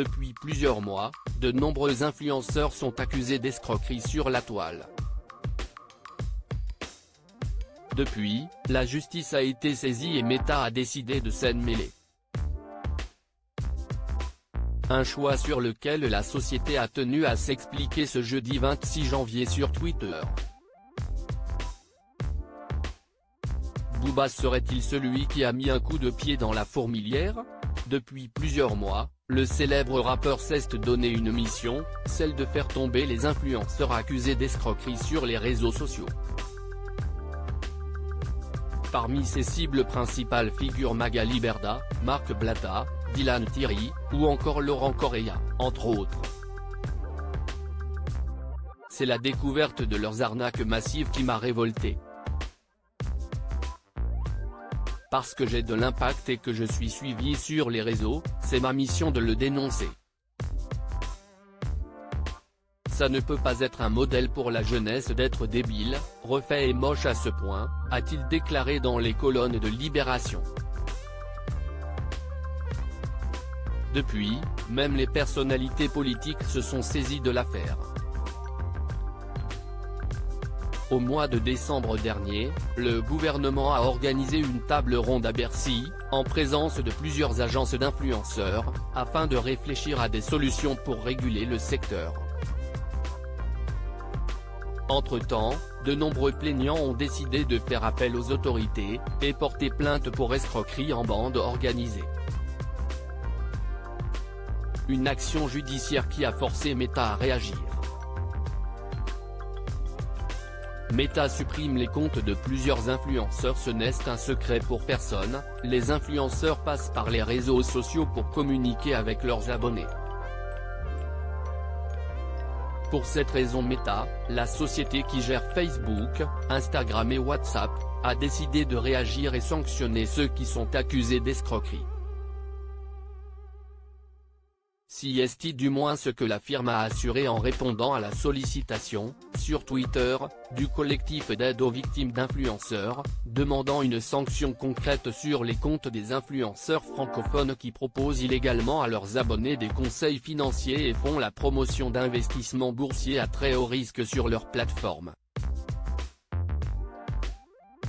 Depuis plusieurs mois, de nombreux influenceurs sont accusés d'escroquerie sur la toile. Depuis, la justice a été saisie et Meta a décidé de s'en mêler. Un choix sur lequel la société a tenu à s'expliquer ce jeudi 26 janvier sur Twitter. Booba serait-il celui qui a mis un coup de pied dans la fourmilière? Depuis plusieurs mois, le célèbre rappeur s'est donné une mission, celle de faire tomber les influenceurs accusés d'escroquerie sur les réseaux sociaux. Parmi ses cibles principales figurent Magali Berda, Marc Blatta, Dylan Thierry, ou encore Laurent Correia, entre autres. C'est la découverte de leurs arnaques massives qui m'a révolté. Parce que j'ai de l'impact et que je suis suivi sur les réseaux, c'est ma mission de le dénoncer. Ça ne peut pas être un modèle pour la jeunesse d'être débile, refait et moche à ce point, a-t-il déclaré dans les colonnes de Libération. Depuis, même les personnalités politiques se sont saisies de l'affaire. Au mois de décembre dernier, le gouvernement a organisé une table ronde à Bercy, en présence de plusieurs agences d'influenceurs, afin de réfléchir à des solutions pour réguler le secteur. Entre-temps, de nombreux plaignants ont décidé de faire appel aux autorités, et porter plainte pour escroquerie en bande organisée. Une action judiciaire qui a forcé Meta à réagir. Meta supprime les comptes de plusieurs influenceurs. Ce n'est un secret pour personne, les influenceurs passent par les réseaux sociaux pour communiquer avec leurs abonnés. Pour cette raison Meta, la société qui gère Facebook, Instagram et WhatsApp, a décidé de réagir et sanctionner ceux qui sont accusés d'escroquerie. C'est du moins ce que la firme a assuré en répondant à la sollicitation, sur Twitter, du collectif d'aide aux victimes d'influenceurs, demandant une sanction concrète sur les comptes des influenceurs francophones qui proposent illégalement à leurs abonnés des conseils financiers et font la promotion d'investissements boursiers à très haut risque sur leur plateforme.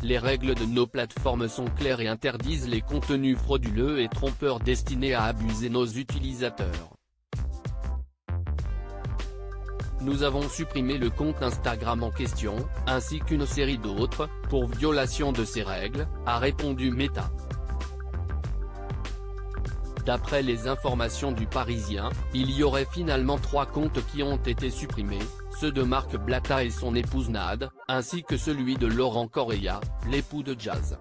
Les règles de nos plateformes sont claires et interdisent les contenus frauduleux et trompeurs destinés à abuser nos utilisateurs. Nous avons supprimé le compte Instagram en question, ainsi qu'une série d'autres, pour violation de ces règles, a répondu Meta. D'après les informations du Parisien, il y aurait finalement 3 comptes qui ont été supprimés, ceux de Marc Blatta et son épouse Nad, ainsi que celui de Laurent Correia, l'époux de Jazz.